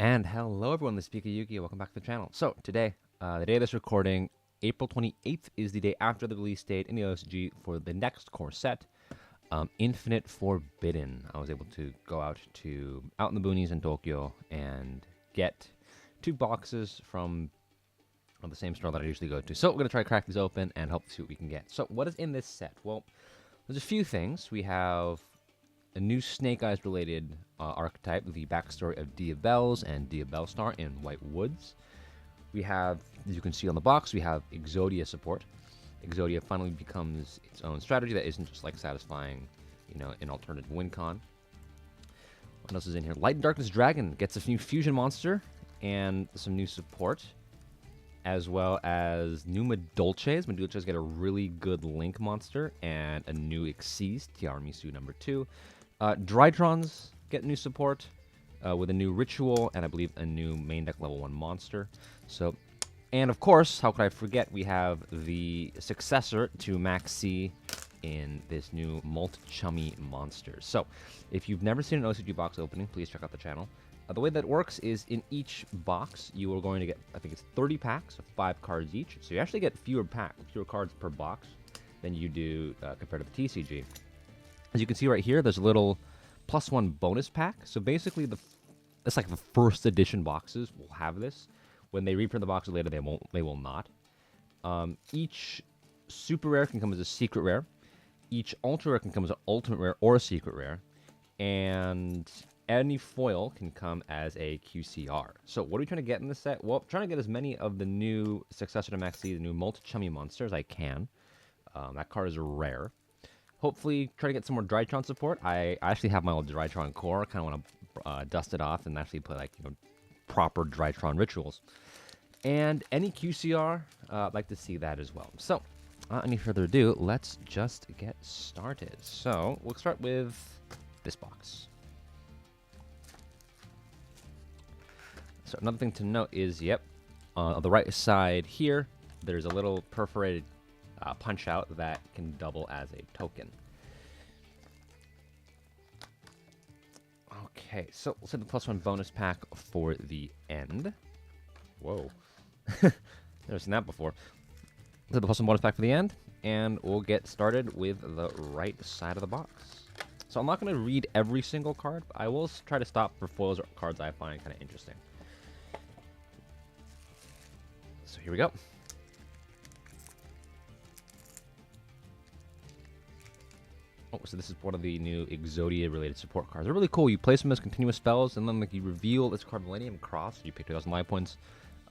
And hello everyone, this is Yugioh. Welcome back to the channel. So today, the day of this recording, April 28th, is the day after the release date in the OCG for the next core set, Infinite Forbidden. I was able to go out in the boonies in Tokyo and get 2 boxes from the same store that I usually go to. So we're going to try to crack these open and hope to see what we can get. So what is in this set? Well, there's a few things. We have a new Snake Eyes related archetype, the backstory of Diabelle's and Diabellstar in White Woods. We have, as you can see on the box, we have Exodia support. Exodia finally becomes its own strategy that isn't just like satisfying, an alternative win con. What else is in here? Light and Darkness Dragon gets a new fusion monster and some new support, as well as new Madolches. Madolches get a really good Link monster and a new Xyz, Tiramisu number 2. Drytrons get new support with a new ritual and I believe a new main deck level 1 monster. So, and of course, how could I forget, we have the successor to Max C in this new Multchummy monsters. So, if you've never seen an OCG box opening, please check out the channel. The way that works is in each box, you are going to get, I think it's 30 packs of 5 cards each. So you actually get fewer cards per box than you do compared to the TCG. As you can see right here, there's a little +1 bonus pack. So basically, it's like the first edition boxes will have this. When they reprint the boxes later, they will not. Each super rare can come as a secret rare. Each ultra rare can come as an ultimate rare or a secret rare. And any foil can come as a QCR. So what are we trying to get in this set? Well, I'm trying to get as many of the new successor to Max C, the new Multchummy monster, as I can. That card is rare. Hopefully, try to get some more Drytron support. I actually have my old Drytron core. I kind of want to dust it off and actually play proper Drytron rituals. And any QCR, I'd like to see that as well. So, without any further ado, let's just get started. So, we'll start with this box. So, another thing to note is, on the right side here, there's a little perforated punch out that can double as a token. Okay, so we'll set the +1 bonus pack for the end. Whoa. Never seen that before. Set the +1 bonus pack for the end, and we'll get started with the right side of the box. So I'm not going to read every single card, but I will try to stop for foils or cards I find kind of interesting. So here we go. Oh, so this is one of the new Exodia-related support cards. They're really cool. You place them as continuous spells, and then you reveal this card Millennium Cross. You pay 2,000 life points,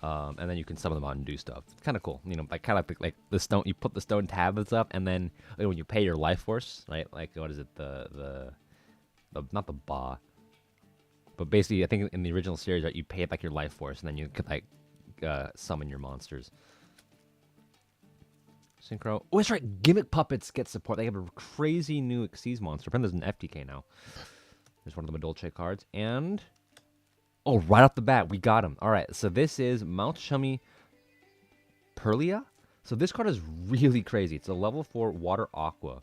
and then you can summon them out and do stuff. It's kind of cool. Like the stone. You put the stone tablets up, and then when you pay your life force, right? Like what is it? The not the Ba, but basically I think in the original series, right, you pay your life force, and then you could summon your monsters. Synchro. Oh, that's right. Gimmick Puppets get support. They have a crazy new Xyz monster. Apparently there's an FTK now. There's one of the Madolche cards. And, oh, right off the bat, we got him. All right, so this is Multchummy Purulia. So this card is really crazy. It's a level 4 Water Aqua.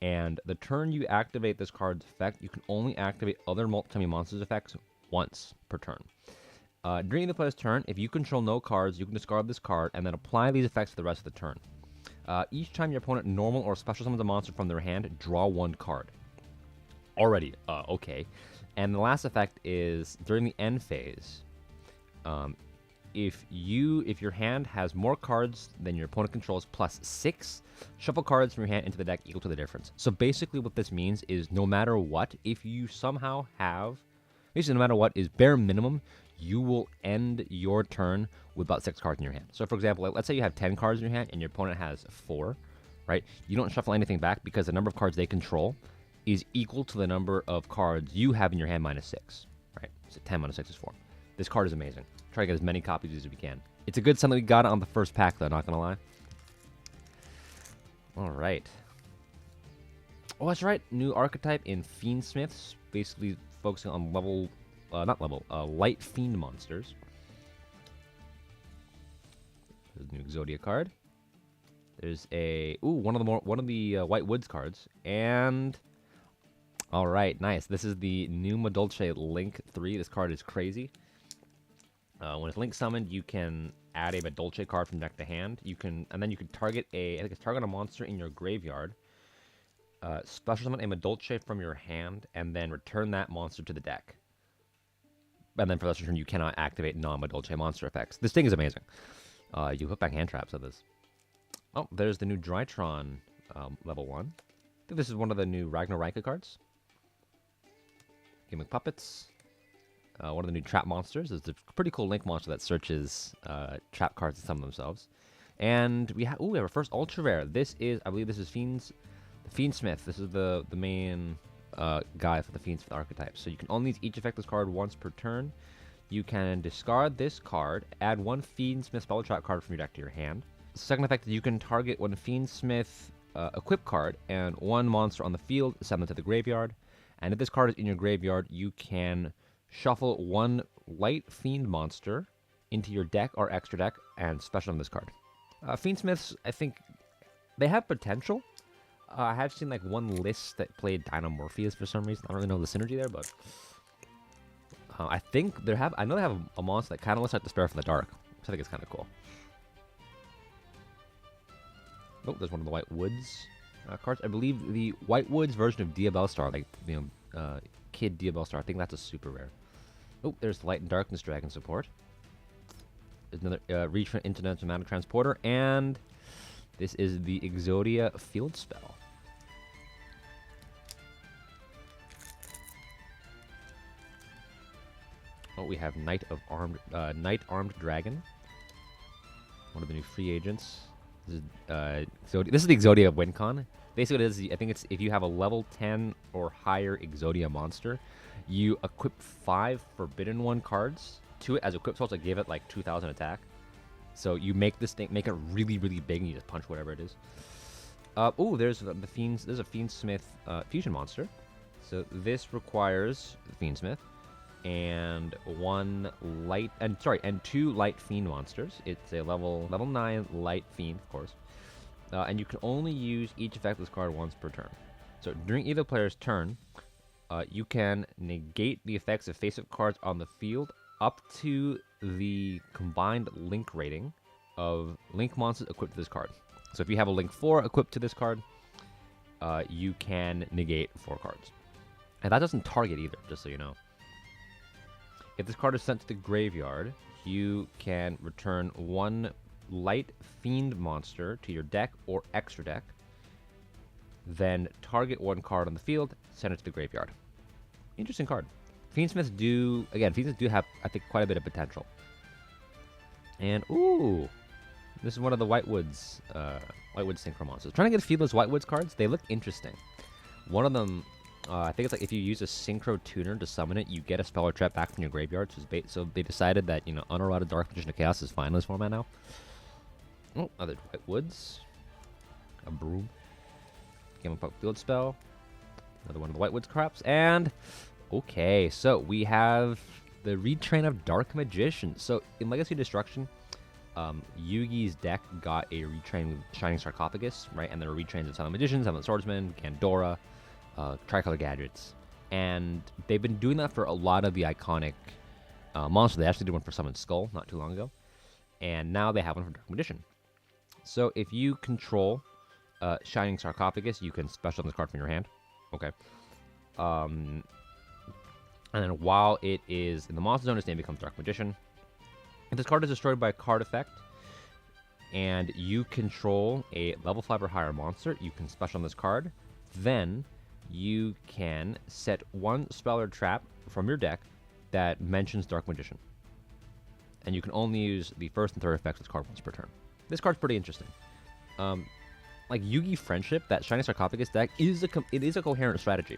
And the turn you activate this card's effect, you can only activate other Multchummy monsters' effects once per turn. During the player's turn, if you control no cards, you can discard this card and then apply these effects for the rest of the turn. Each time your opponent normal or special summons a monster from their hand, draw 1 card. Already, okay. And the last effect is, during the end phase, if your hand has more cards than your opponent controls +6, shuffle cards from your hand into the deck equal to the difference. So basically what this means is no matter what, if you somehow have, basically no matter what is bare minimum, you will end your turn with about 6 cards in your hand. So, for example, let's say you have 10 cards in your hand and your opponent has 4, right? You don't shuffle anything back because the number of cards they control is equal to the number of cards you have in your hand -6, right? So 10 minus 6 is 4. This card is amazing. Try to get as many copies as we can. It's a good sign that we got it on the first pack, though, not going to lie. All right. Oh, that's right. New archetype in Fiendsmiths, basically focusing on light fiend monsters. There's a new Exodia card. There's a one of the White Woods cards, and all right, nice. This is the new Madolche Link 3. This card is crazy. When it's link summoned, you can add a Medolce card from deck to hand. And then you can target a monster in your graveyard. Special summon a Medolce from your hand, and then return that monster to the deck. And then for this turn, you cannot activate non-Medolce monster effects. This thing is amazing. You put back hand traps of this. Oh, there's the new Drytron level 1. I think this is one of the new Ragnaraka cards. Gimmick Puppets. One of the new trap monsters. It's a pretty cool link monster that searches trap cards to summon themselves. And we have our first ultra rare. I believe this is Fiendsmith. This is the main guy for the Fiendsmith archetype. So you can only use each effectless card once per turn. You can discard this card, add one Fiendsmith spell trap card from your deck to your hand. The second effect is you can target one Fiendsmith equip card and one monster on the field, send them to the graveyard. And if this card is in your graveyard, you can shuffle one light fiend monster into your deck or extra deck and special on this card. Fiendsmiths, I think, they have potential. I have seen like one list that played Dynamorpheus for some reason. I don't really know the synergy there, but I think I know they have a monster that kind of looks like Despair from the Dark, which I think is kind of cool. Oh, there's one of the White Woods cards. I believe the White Woods version of Diabellstar, like Kid Diabellstar. I think that's a super rare. Oh, there's Light and Darkness Dragon support. There's another Reach for Interdimensional Mana Transporter, and this is the Exodia Field Spell. Oh, we have Knight Armed Dragon. One of the new free agents. This is the Exodia of WinCon. Basically, it is I think it's if you have a level 10 or higher Exodia monster, you equip 5 Forbidden One cards to it as equip spells that give it like 2,000 attack. So you make this thing, make it really, really big, and you just punch whatever it is. Oh, there's a Fiendsmith fusion monster. So this requires the Fiendsmith and two light fiend monsters. It's a level 9 light fiend, of course. And you can only use each effectless card once per turn. So during either player's turn, you can negate the effects of face-up cards on the field up to the combined link rating of link monsters equipped to this card. So if you have a link 4 equipped to this card, you can negate 4 cards. And that doesn't target either, just so you know. If this card is sent to the graveyard, you can return one light fiend monster to your deck or extra deck, then target one card on the field, send it to the graveyard. Interesting card. Fiendsmiths do have, I think, quite a bit of potential. And, ooh, this is one of the Whitewoods Synchro monsters. Trying to get a feel of those Whitewoods cards, they look interesting. One of them, I think it's like if you use a Synchro Tuner to summon it, you get a spell or trap back from your graveyard. So they decided that, Unerrouted Dark Magician of Chaos is fine in this format now. Oh, other Whitewoods. A Broom. Game of Puck Field Spell. Another one of the Whitewoods crops. And, okay, so we have the retrain of Dark Magician. So in Legacy Destruction, Yugi's deck got a retrain with Shining Sarcophagus, right? And there were retrains of Silent Magician, Silent Swordsman, Gandora, Tricolor Gadgets. And they've been doing that for a lot of the iconic monsters. They actually did one for Summoned Skull not too long ago. And now they have one for Dark Magician. So if you control Shining Sarcophagus, you can special this card from your hand. Okay. And then while it is in the monster zone, its name becomes Dark Magician. If this card is destroyed by a card effect, and you control a level 5 or higher monster, you can special on this card. Then you can set one spell or trap from your deck that mentions Dark Magician. And you can only use the first and third effects of this card once per turn. This card's pretty interesting. Like Yugi Friendship, that Shining Sarcophagus deck is a coherent strategy.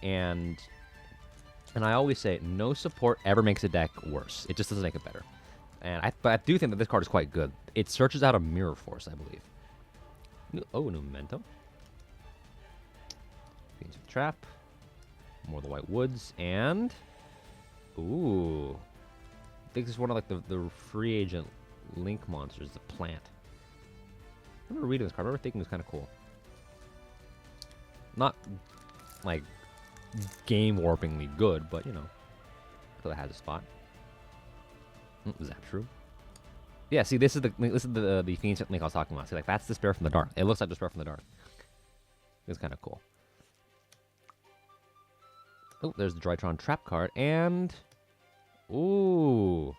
And I always say, no support ever makes a deck worse. It just doesn't make it better. But I do think that this card is quite good. It searches out a Mirror Force, I believe. Oh, no Memento. Fiendsmith Trap. More of the White Woods. And, ooh, I think this is one of like the free agent Link monsters, the plant. I remember reading this card. I remember thinking it was kind of cool. Not like game warpingly good, but I thought it has a spot. Zapshrew. Yeah, see, this is the Fiendsmith link I was talking about. See, like, that's Despair from the Dark. It looks like Despair from the Dark. It's kind of cool. Oh, there's the Drytron Trap card, and... Ooh!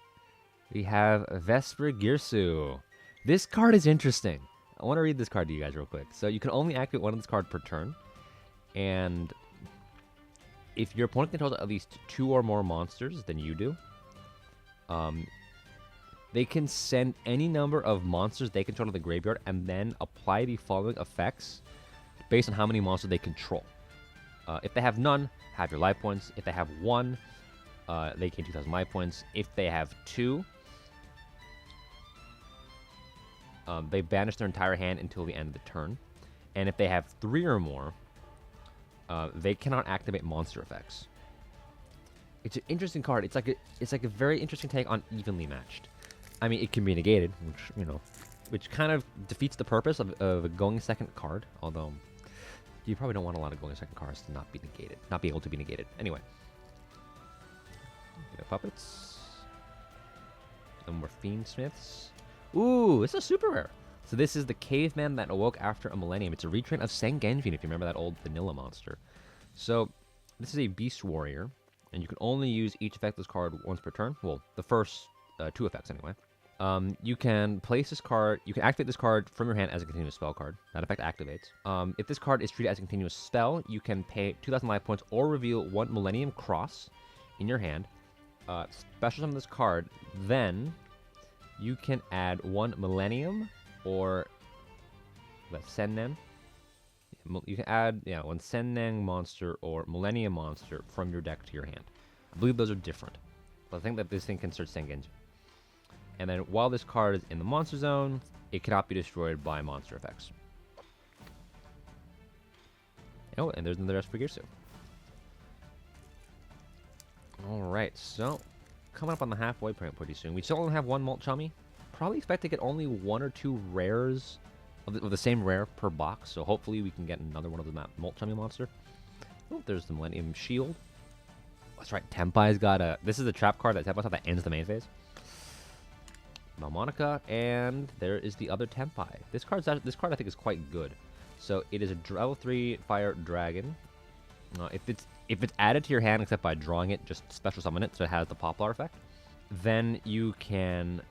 We have Vesper Girsu. This card is interesting. I want to read this card to you guys real quick. So you can only activate one of this card per turn, and if your opponent controls at least 2 or more monsters than you do, they can send any number of monsters they control to the graveyard and then apply the following effects based on how many monsters they control. If they have none, have your life points. If they have 1, they gain 2,000 life points. If they have 2, they banish their entire hand until the end of the turn. And if they have 3 or more, they cannot activate monster effects. It's an interesting card. It's like a very interesting take on evenly matched. I mean, it can be negated, which kind of defeats the purpose of a going second card. Although you probably don't want a lot of going second cards to not be negated, not be able to be negated. Anyway, puppets. And more Fiendsmiths. Ooh, it's a super rare. So this is the Caveman that awoke after a Millennium. It's a retrain of Sengenjin, if you remember that old vanilla monster. So this is a Beast Warrior, and you can only use each effect of this card once per turn. Well, the first 2 effects anyway. You can place this card, you can activate this card from your hand as a continuous spell card. That effect activates. If this card is treated as a continuous spell, you can pay 2,000 life points or reveal 1 Millennium Cross in your hand. Special summon this card, then you can add 1 Millennium or Sennin. You can add 1 Sennin monster or Millennium monster from your deck to your hand. I believe those are different, but I think that this thing can search Sengenjin. And then while this card is in the monster zone, it cannot be destroyed by monster effects. Oh, and there's another Vesper Girsu. Alright, so coming up on the halfway point pretty soon. We still only have 1 Multchummy. Probably expect to get only 1 or 2 rares of the same rare per box. So hopefully we can get another one of the Multchummy monster. Oh, there's the Millennium Shield. That's right, Tenpai's got a... This is a trap card that Tenpai's got that ends the main phase. Malmonica, and there is the other Tenpai. This card I think is quite good. So it is a level 3 fire dragon. If it's added to your hand except by drawing it, just special summon it so it has the Poplar effect. Then you can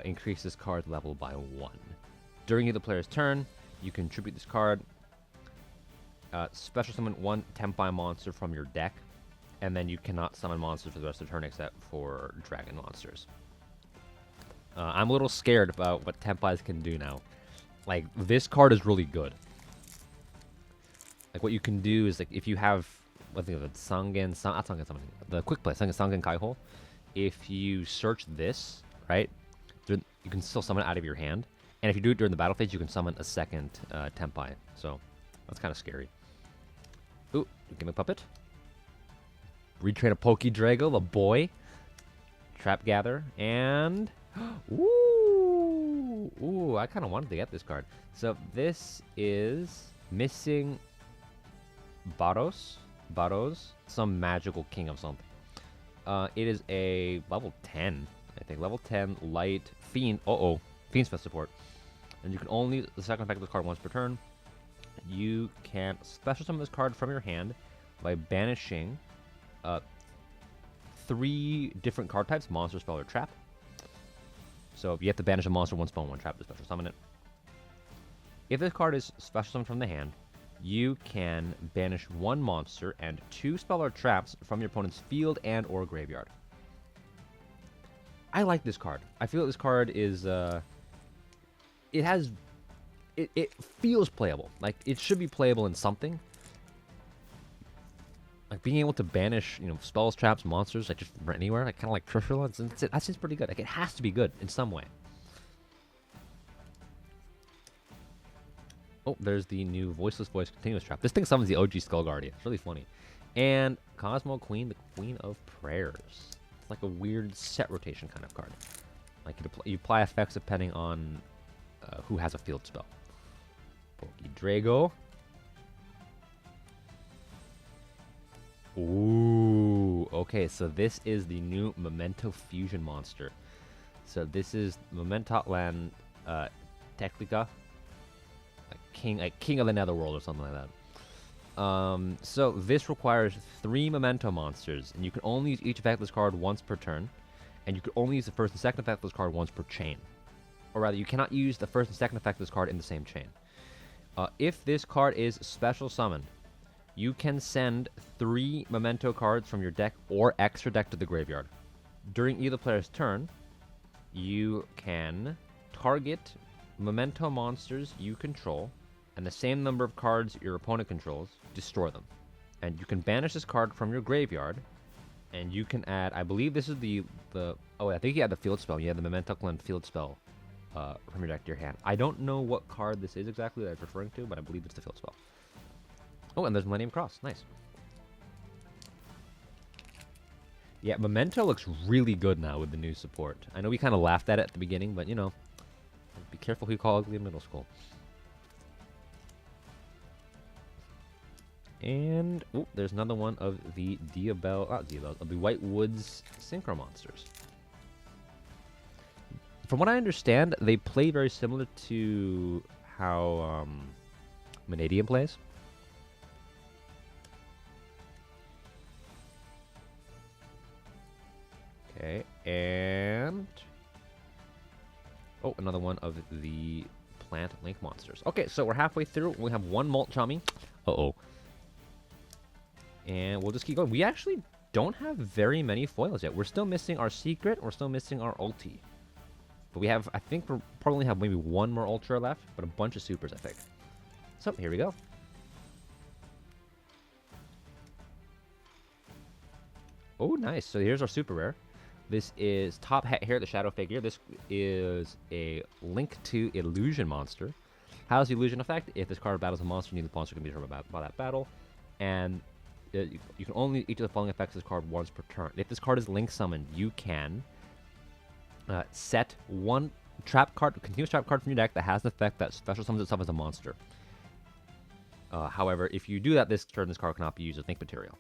increase this card's level by 1. During the player's turn, you can tribute this card, special summon 1 Tenpai monster from your deck, and then you cannot summon monsters for the rest of the turn except for dragon monsters. I'm a little scared about what Tenpais can do now. Like, this card is really good. Like, what you can do is, like, if you have, what think of it, the quick play, Sangen Kaiho, if you search this, right, you can still summon it out of your hand. And if you do it during the battle phase, you can summon a second Tenpai. So, that's kind of scary. Ooh, Gimmick Puppet. Retrain a Poke Drago, the boy. Trap Gather, and... Ooh, I kind of wanted to get this card. So this is missing Baros, some magical king of something. It is a level 10, I think, level 10 light Fiendsmith support, and you can only use the second effect of this card once per turn. You can special summon this card from your hand by banishing 3 different card types: monster, spell, or trap. So you have to banish a monster, 1 spell, 1 trap to special summon it. If this card is special summoned from the hand, you can banish 1 monster and 2 spell or traps from your opponent's field and or graveyard. I like this card. I feel this card is it feels playable. Like, it should be playable in something. Like, being able to banish, spells, traps, monsters, like, just from anywhere, like, kind of like Trishula, that's just pretty good. Like, it has to be good in some way. Oh, there's the new Voiceless Voice Continuous Trap. This thing summons the OG Skull Guardian. It's really funny. And Cosmo Queen, the Queen of Prayers. It's like a weird set rotation kind of card. Like, you apply effects depending on who has a field spell. Poke Drago. Ooh, okay, so this is the new Memento Fusion monster. So this is Mementomictlan, Tecuhtlica, like king of the Netherworld or something like that. So this requires 3 memento monsters, and you can only use each effectless card once per turn, and you can only use the first and second effectless card once per chain. Or rather, you cannot use the first and second effectless card in the same chain. If this card is special summoned, you can send 3 memento cards from your deck or extra deck to the graveyard. During either player's turn, you can target memento monsters you control and the same number of cards your opponent controls, destroy them. And you can banish this card from your graveyard, and you can add, I believe this is the oh, I think you had the field spell. You had the Mementomictlan field spell from your deck to your hand. I don't know what card this is exactly that it's referring to, but I believe it's the field spell. Oh, and there's Millennium Cross. Nice. Yeah, Memento looks really good now with the new support. I know we kind of laughed at it at the beginning, but, you know, be careful who you call ugly in middle school. And, oh, there's another one of the of the White Woods Synchro Monsters. From what I understand, they play very similar to how Milennium plays. Okay, and oh, another one of the Plant Link monsters. Okay, so we're halfway through. We have 1 Multchummy. Uh-oh. And we'll just keep going. We actually don't have very many foils yet. We're still missing our secret. We're still missing our ulti. But we have, I think we probably have maybe 1 more ultra left, but a bunch of supers, I think. So, here we go. Oh, nice. So here's our super rare. This is top hat here, the shadow figure. This is a Link to Illusion monster. How does the illusion effect? If this card battles a monster, neither monster can be hurt by that battle. And you can only each of the following effects this card once per turn. If this card is Link summoned, you can set 1 trap card, continuous trap card from your deck that has the effect that special summons itself as a monster. However, if you do that this turn, this card cannot be used as Link material.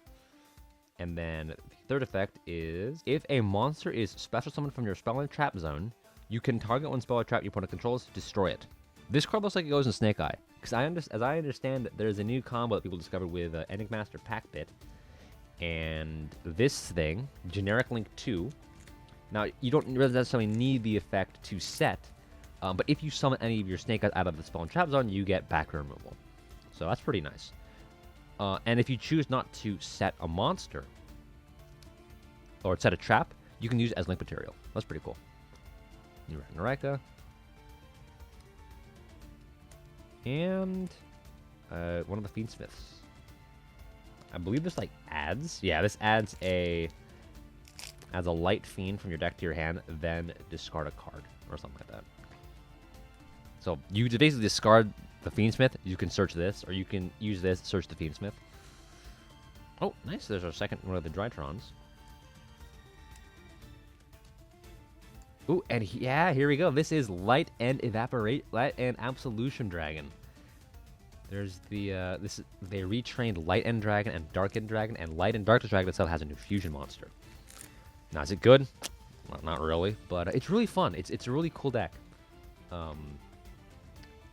And then the third effect is, if a monster is special summoned from your spell and trap zone, you can target 1 spell or trap your opponent controls, destroy it. This card looks like it goes in Snake Eye. Because as I understand, there's a new combo that people discovered with Enigmaster Packbit. And this thing, Generic Link 2, now you don't necessarily need the effect to set, but if you summon any of your Snake Eyes out of the spell and trap zone, you get back removal. So that's pretty nice. And if you choose not to set a monster, or set a trap, you can use it as Link material. That's pretty cool. Naraka. And one of the Fiendsmiths. I believe this, like, adds... Yeah, this adds a light fiend from your deck to your hand, then discard a card, or something like that. So you basically discard the Fiendsmith, you can search this, or you can use this, search the Fiendsmith. Oh, nice. There's our second one of the Drytrons. Ooh, and yeah, here we go. This is Light and Absolution Dragon. There's the they retrained Light End Dragon and Dark End Dragon, and Light and Darkness Dragon itself has a new fusion monster. Now, is it good? Well, not really, but it's really fun. It's a really cool deck.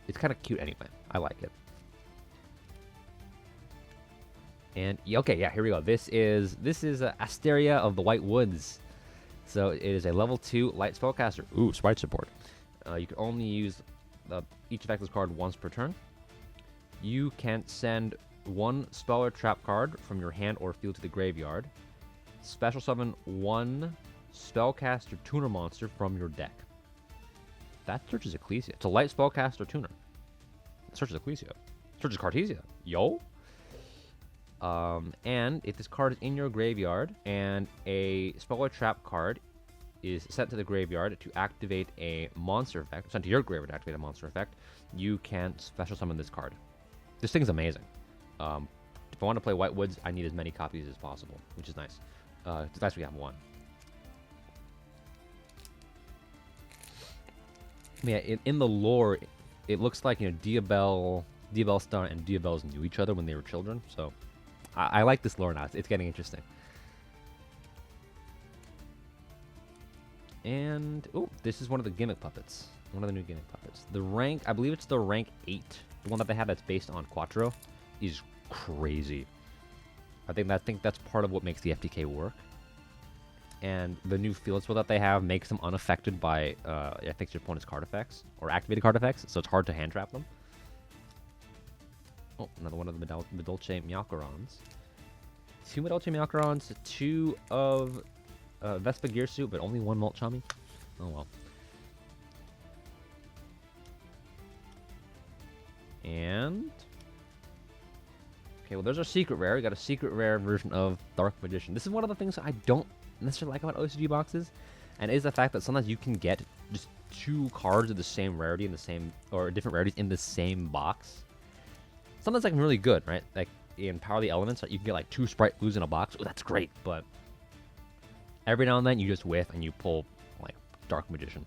It's kind of cute anyway. I like it. And okay, yeah, here we go. This is Asteria of the White Woods. So it is a level 2 light spellcaster. Ooh, sprite support. You can only use each effectless card once per turn. You can send 1 spell or trap card from your hand or field to the graveyard. Special summon 1 spellcaster tuner monster from your deck. That searches Ecclesia. It's a light spellcaster tuner. It searches Ecclesia. Searches Cartesia. Yo. And if this card is in your graveyard and a spell or trap card is sent to the graveyard to activate a monster effect, sent to your graveyard to activate a monster effect, you can special summon this card. This thing's amazing. If I want to play White Woods, I need as many copies as possible, which is nice. It's nice we have 1. Yeah, in the lore, it looks like, you know, Diabellstar and Diabells knew each other when they were children, so I like this lore now. It's getting interesting. And, oh, this is one of the gimmick puppets. One of the new gimmick puppets. The rank, I believe it's the rank 8. The one that they have that's based on Quattro is crazy. I think that's part of what makes the FTK work. And the new field spell that they have makes them unaffected by, I think, your opponent's card effects, or activated card effects, so it's hard to hand trap them. Oh, another one of the Medolce Meowcarons. 2 Medolce Meowcarons, 2 of Vespa Gear Suit, but only 1 Multchummy. Oh well. And... okay, well, there's our secret rare. We got a secret rare version of Dark Magician. This is one of the things I don't necessarily like about OCG boxes, and is the fact that sometimes you can get just 2 cards of the same rarity in the same, or different rarities in the same box. Sometimes that's like really good, right? Like in Power of the Elements, you can get like 2 Sprite Blues in a box. Oh, that's great, but every now and then you just whiff and you pull like Dark Magician.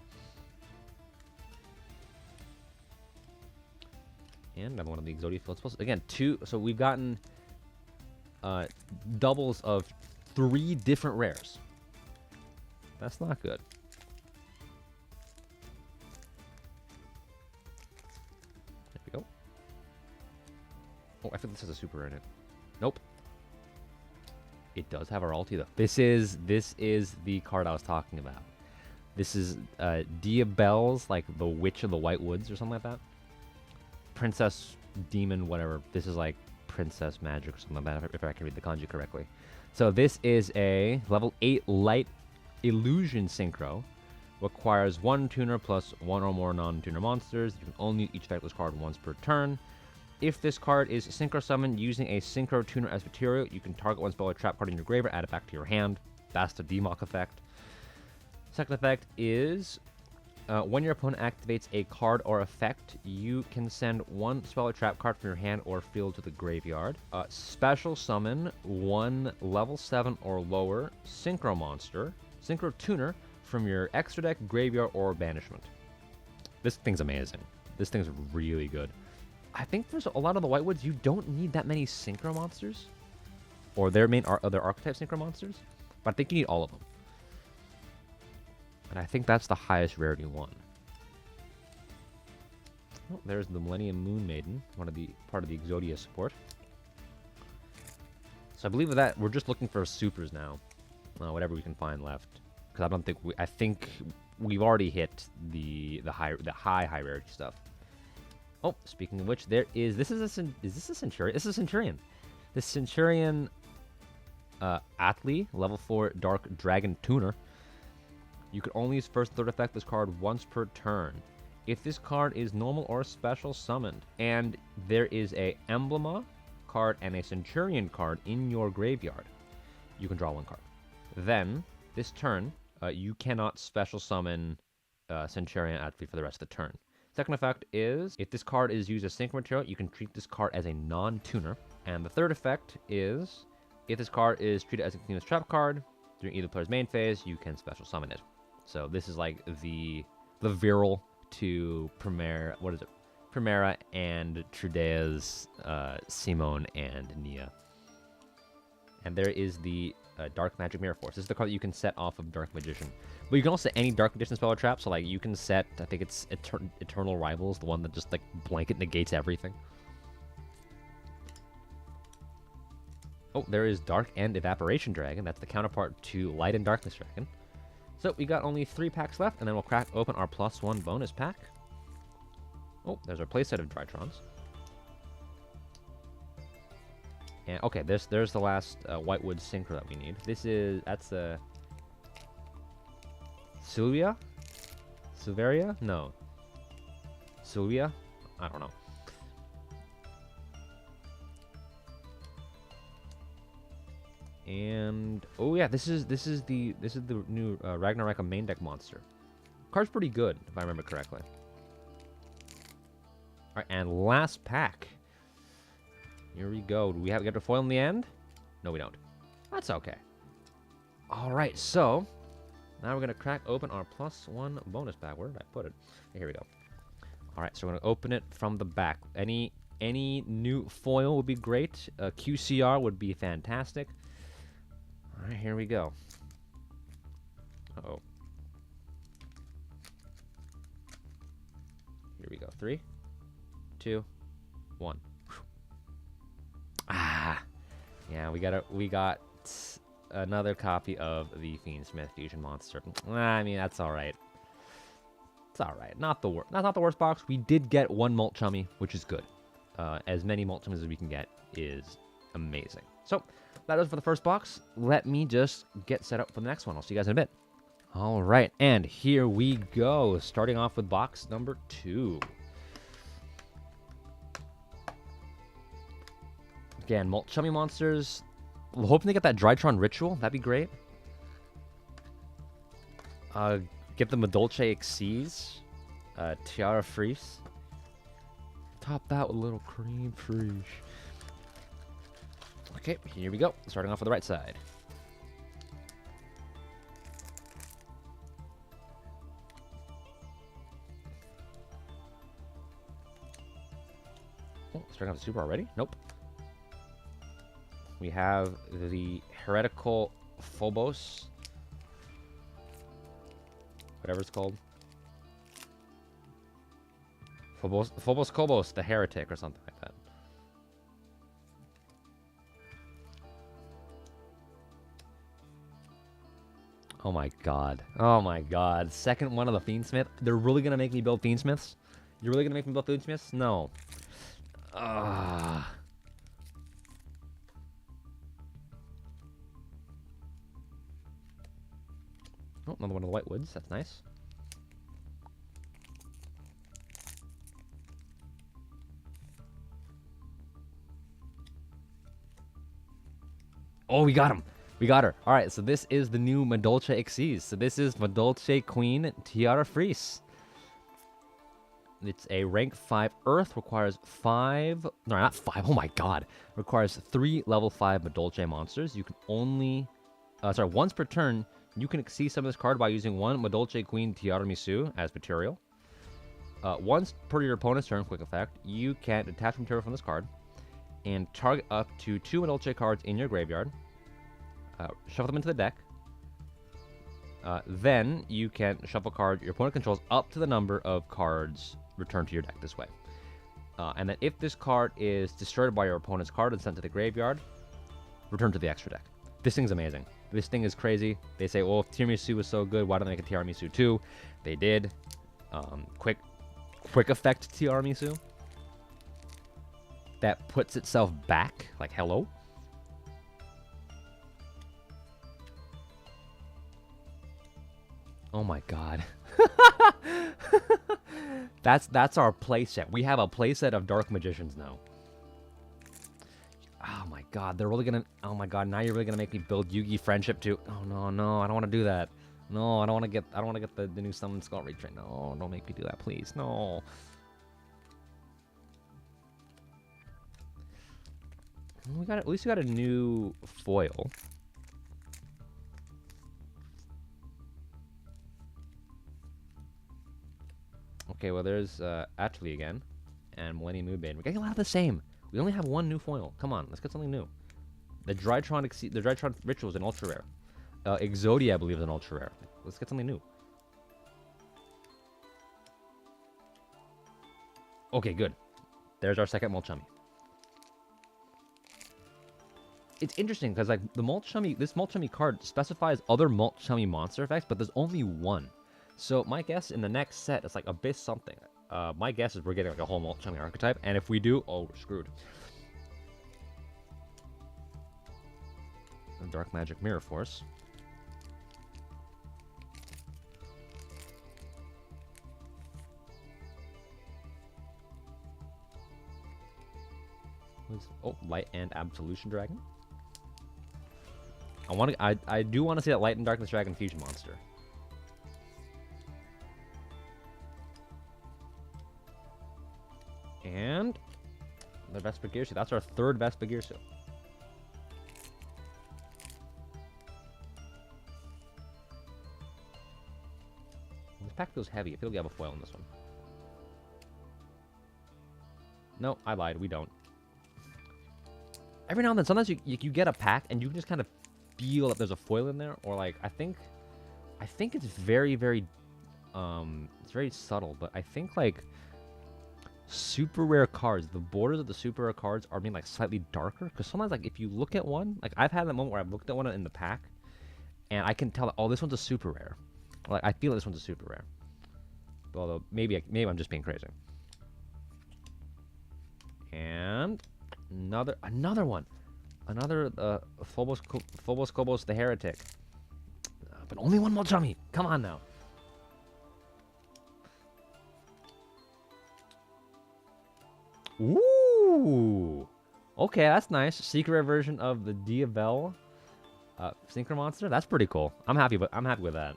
And another one of the Exodia Field Spells. Again, 2. So we've gotten doubles of 3 different rares. That's not good. There we go. Oh, I think this has a super rare in it. Nope. It does have our ulti though. This is the card I was talking about. This is Diabelle's, like the Witch of the White Woods or something like that. Princess Demon, whatever. This is like Princess Magic or something like that, if I can read the kanji correctly. So this is a level 8 light illusion synchro. Requires 1 tuner plus 1 or more non-tuner monsters. You can only use each effect of this card once per turn. If this card is synchro summoned using a synchro tuner as material, you can target one spell or trap card in your graveyard, add it back to your hand. That's the Demock effect. Second effect is when your opponent activates a card or effect, you can send 1 spell or trap card from your hand or field to the graveyard. Special summon 1 level 7 or lower synchro monster, synchro tuner from your extra deck, graveyard, or banishment. This thing's amazing. This thing's really good. I think there's a lot of the Whitewoods, you don't need that many synchro monsters, or their main other archetype synchro monsters, but I think you need all of them. And I think that's the highest rarity one. Oh, there's the Millennium Moon Maiden, part of the Exodia support. So I believe with that, we're just looking for supers now, whatever we can find left, because I think we've already hit the high rarity stuff. Oh, speaking of which, is this a Centurion? This is a Centurion. The Centurion Athlete, level 4 Dark Dragon Tuner. You can only use first third effect this card once per turn. If this card is normal or special summoned, and there is a Emblema card and a Centurion card in your graveyard, you can draw 1 card. Then, this turn, you cannot special summon Centurion Athlete for the rest of the turn. Second effect is, if this card is used as synchro material, you can treat this card as a non-tuner. And the third effect is, if this card is treated as a continuous trap card during either player's main phase, you can special summon it. So this is like the Viral to Primera, what is it? Primera and Trudea's Simone and Nia. And there is the Dark Magic Mirror Force. This is the card that you can set off of Dark Magician. But you can also set any Dark Magician spell or trap. So like you can set, I think it's Eternal Rivals, the one that just like blanket negates everything. Oh, there is Dark End Evaporation Dragon. That's the counterpart to Light and Darkness Dragon. So we got only 3 packs left, and then we'll crack open our +1 bonus pack. Oh, there's our playset of Drytrons. And okay, there's the last Whitewood Synchro that we need. That's a Sylvia? Silveria? No. Sylvia? I don't know. And oh yeah, this is the new Ragnarok main deck monster. Card's pretty good if I remember correctly. All right, and last pack. Here we go. Do we get a foil in the end? No, we don't. That's okay. All right, so now we're gonna crack open our +1 bonus pack. Where did I put it? Here we go. All right, so we're gonna open it from the back. Any new foil would be great. QCR would be fantastic. All right, here we go. Uh-oh. 3, 2, 1. Ah, yeah, we got another copy of the Fiendsmith fusion monster. I mean, that's all right. It's all right. Not the worst box. We did get one Multchummy, which is good. As many Multchummies as we can get is amazing. So that is for the first box. Let me just get set up for the next one. I'll see you guys in a bit. All right, and here we go. Starting off with box number 2. Again, Multchummy monsters. Hoping to get that Drytron Ritual. That'd be great. Get the Madolche Exceeds. Tiara Freeze. Top that with a little cream freeze. Okay, here we go. Starting off with the right side. Oh, starting off with super already? Nope. We have the Heretical Phobos. Whatever it's called. Phobos Kobos, the Heretic, or something like that. Oh my god. Oh my god. Second one of the Fiendsmith. They're really gonna make me build Fiendsmiths? You're really gonna make me build Fiendsmiths? No. Oh, another one of the White Woods. That's nice. Oh, we got him. We got her. All right, so this is the new Madolche Xyz. So this is Madolche Queen Tiara Freeze. It's a rank 5 Earth, requires 5... No, not 5. Oh my god. Requires 3 level 5 Madolche monsters. You can only... once per turn, you can exceed some of this card by using 1 Madolche Queen Tiara Misu as material. Once per your opponent's turn, quick effect, you can detach material from this card and target up to 2 Madolche cards in your graveyard. Shuffle them into the deck. Then you can shuffle card your opponent controls up to the number of cards returned to your deck this way. And then if this card is destroyed by your opponent's card and sent to the graveyard, return to the extra deck. This thing's amazing. This thing is crazy. They say, well, if Tiramisu was so good, why don't they make a Tiramisu 2? They did. Quick effect Tiramisu. That puts itself back. Like, hello? Oh my god. That's our playset. We have a playset of Dark Magicians now. Oh my god, they're really gonna... Oh my god, now you're really gonna make me build Yugi Friendship too. Oh no, I don't want to do that. No, I don't want to get the new Summon Skull Retrain. No, don't make me do that, please. No. At least we got a new foil. Okay, well there's Atli again, and Millennium Moonbane. We're getting a lot of the same. We only have one new foil. Come on, let's get something new. The Drytron Ritual is an ultra rare. Exodia, I believe, is an ultra rare. Let's get something new. Okay, good. There's our second Multchummy. It's interesting because like this Multchummy card specifies other Multchummy monster effects, but there's only one. So my guess in the next set is like Abyss something. My guess is we're getting like a whole Multchummy archetype, and if we do, oh, we're screwed. And Dark Magic Mirror Force. Oh, Light and Absolution Dragon. I do want to see that Light and Darkness Dragon fusion monster. And the Vespa Girsu. That's our third Vespa Girsu. This pack feels heavy. I feel like we have a foil in this one. No, I lied. We don't. Every now and then, sometimes you get a pack and you can just kind of feel that there's a foil in there, or like I think it's very, very it's very subtle, but I think like super rare cards, the borders of the super rare cards are being like slightly darker. Because sometimes, like, if you look at one, like I've had that moment where I've looked at one in the pack, and I can tell that, oh, this one's a super rare. Like I feel like this one's a super rare. Although maybe I'm just being crazy. And another one, another Phobos Kobos the Heretic. But only one Multchummy. Come on now. Ooh. Okay, that's nice. Secret rare version of the Diabell Synchro Monster. That's pretty cool. I'm happy with that.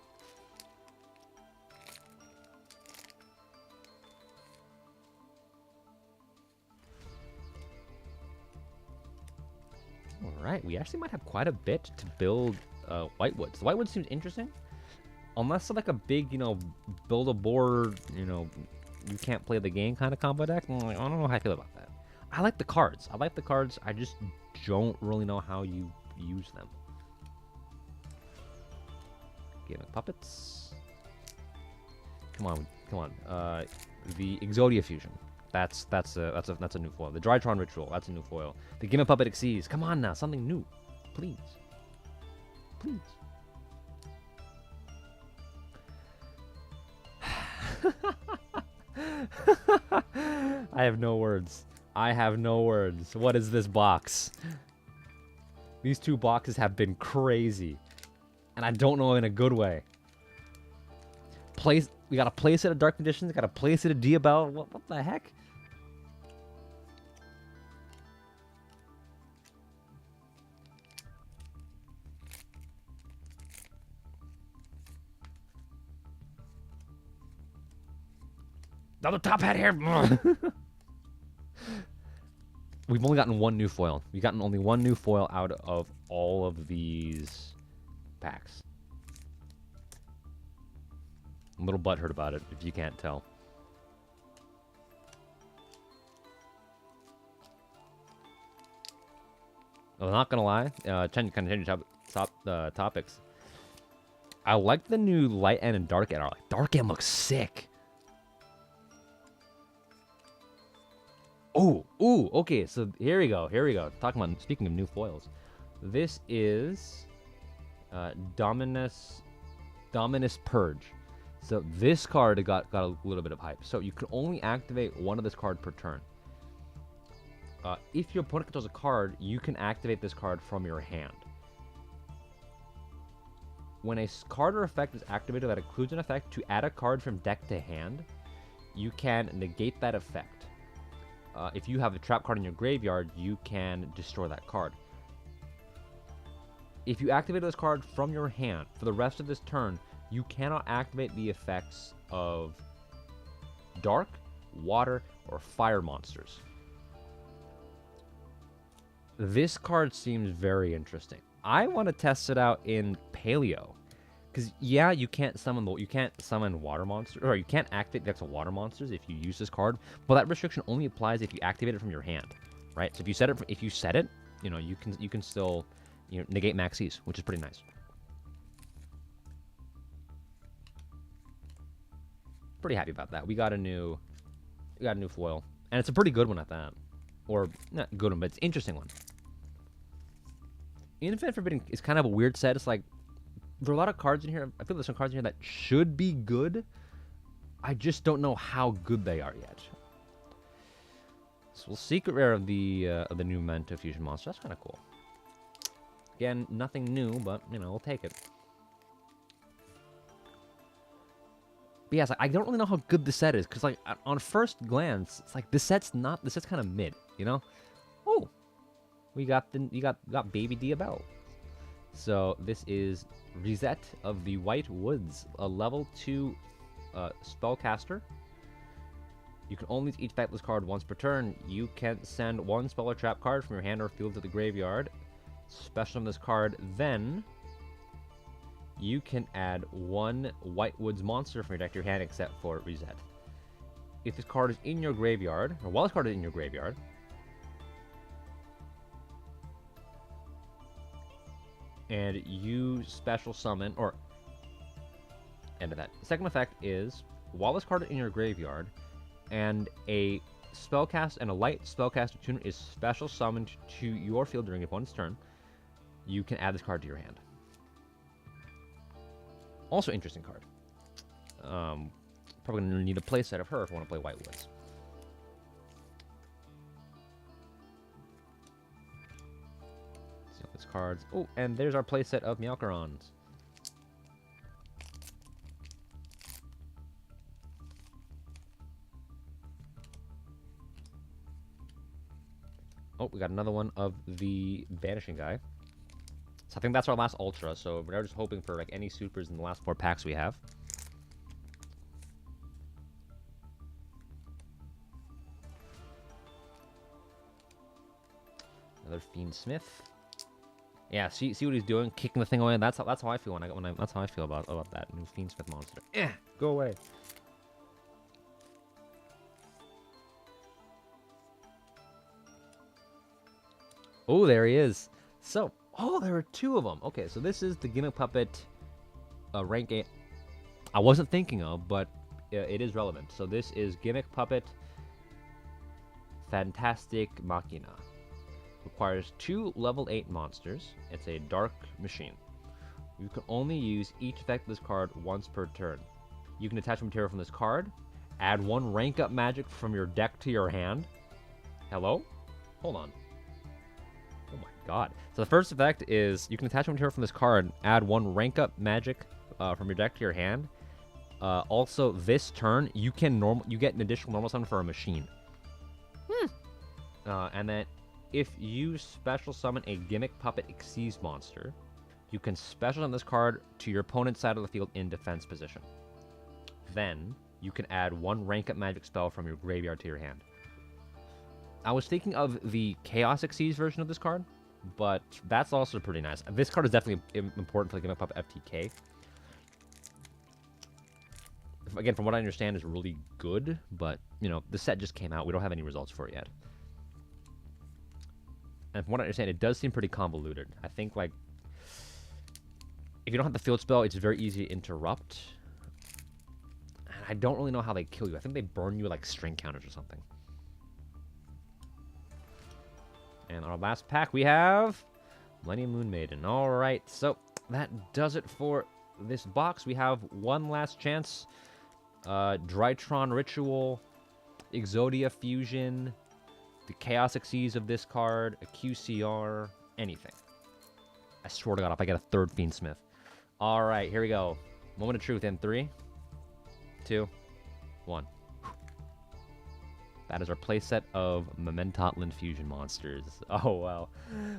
Alright, we actually might have quite a bit to build Whitewoods. The Whitewood seems interesting. Unless it's like a big, build a board, you can't play the game kind of combo deck. I don't know how I feel about that. I like the cards. I just don't really know how you use them. Gimmick Puppets. Come on. The Exodia Fusion. That's a new foil. The Drytron Ritual. That's a new foil. The Gimmick Puppet Xyz. Come on now, something new, please. I have no words. What is this box? These two boxes have been crazy. And I don't know in a good way. We got a playset of Dark Conditions, got a playset of Diabell. What the heck? Another top hat here. We've only gotten one new foil. We've gotten only one new foil out of all of these packs. I'm a little butthurt about it, if you can't tell. I'm not gonna lie. Change topics. I like the new light end and dark end. Dark end looks sick. Ooh, okay, so here we go. Speaking of new foils. This is Dominus Purge. So this card got a little bit of hype. So you can only activate one of this card per turn. If your opponent controls a card, you can activate this card from your hand. When a card or effect is activated that includes an effect to add a card from deck to hand, you can negate that effect. If you have a trap card in your graveyard, you can destroy that card. If you activate this card from your hand for the rest of this turn, you cannot activate the effects of dark, water, or fire monsters. This card seems very interesting. I want to test it out in Paleo. Because, yeah, you can't summon water monsters, or you can't activate the effects of water monsters if you use this card, but that restriction only applies if you activate it from your hand, right? So if you set it, you can still, negate maxis, which is pretty nice. Pretty happy about that. We got a new foil, and it's a pretty good one at that, or not good one, but it's an interesting one. Infinite Forbidden is kind of a weird set. It's like, there are a lot of cards in here. I feel there's some cards in here that should be good. I just don't know how good they are yet. So we'll secret rare of the new Memento Fusion monster. That's kind of cool. Again, nothing new, but we'll take it. But yeah, it's like, I don't really know how good the set is, because like on first glance, it's like this set's kind of mid, Oh, we got Baby Diabell. So this is Reset of the White Woods, a level 2 spellcaster. You can only each back this card once per turn. You can send one spell or trap card from your hand or field to the graveyard. Special from this card, then you can add one White Woods monster from your deck to your hand except for Reset. If this card is in your graveyard, or while this card is in your graveyard, and you special summon, or end of that. The second effect is, while this card is in your graveyard, and a spellcast and a light spellcaster tuner is special summoned to your field during opponent's turn, you can add this card to your hand. Also interesting card. Probably going to need a playset of her if I want to play White Woods. See all these cards. Oh, and there's our playset of Meowcarons. Oh, we got another one of the Vanishing guy. So I think that's our last Ultra, so we're just hoping for like any supers in the last 4 packs we have. Another Fiendsmith. Yeah, see what he's doing, kicking the thing away. That's how I feel that's how I feel about that new Fiendsmith monster. Go away. Oh, there he is. So, oh, there are 2 of them. Okay, so this is the Gimmick Puppet rank 8. I wasn't thinking of, but it is relevant. So this is Gimmick Puppet Fantastic Machina. Requires 2 level 8 monsters. It's a dark machine. You can only use each effect of this card once per turn. You can attach material from this card, add 1 rank up magic from your deck to your hand. Hello? Hold on. Oh my god. So the first effect is you can attach material from this card, add 1 rank up magic from your deck to your hand. Also, this turn you get an additional normal summon for a machine. And then if you special summon a Gimmick Puppet Xyz monster, you can special summon this card to your opponent's side of the field in defense position. Then you can add 1 rank up magic spell from your graveyard to your hand. I was thinking of the Chaos Xyz version of this card, but that's also pretty nice. This card is definitely important for the Gimmick Puppet FTK. Again, from what I understand, is really good, but, you know, the set just came out. We don't have any results for it yet. And from what I understand, it does seem pretty convoluted. I think, like, if you don't have the field spell, it's very easy to interrupt. And I don't really know how they kill you. I think they burn you like string counters or something. And our last pack, we have Millennium Moon Maiden. All right, so that does it for this box. We have one last chance. Drytron Ritual, Exodia Fusion, the Chaos Xyz of this card, a QCR, anything. I swear to God, if I get a 3rd Fiendsmith. All right, here we go. Moment of truth in 3, 2, 1. That is our playset of Mementomictlan Fusion monsters. Oh, wow.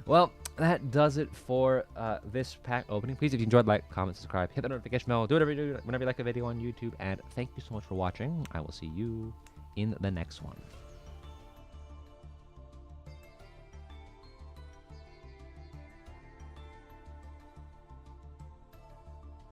Well, that does it for this pack opening. Please, if you enjoyed, like, comment, subscribe, hit the notification bell, do whatever you do whenever you like a video on YouTube, and thank you so much for watching. I will see you in the next one.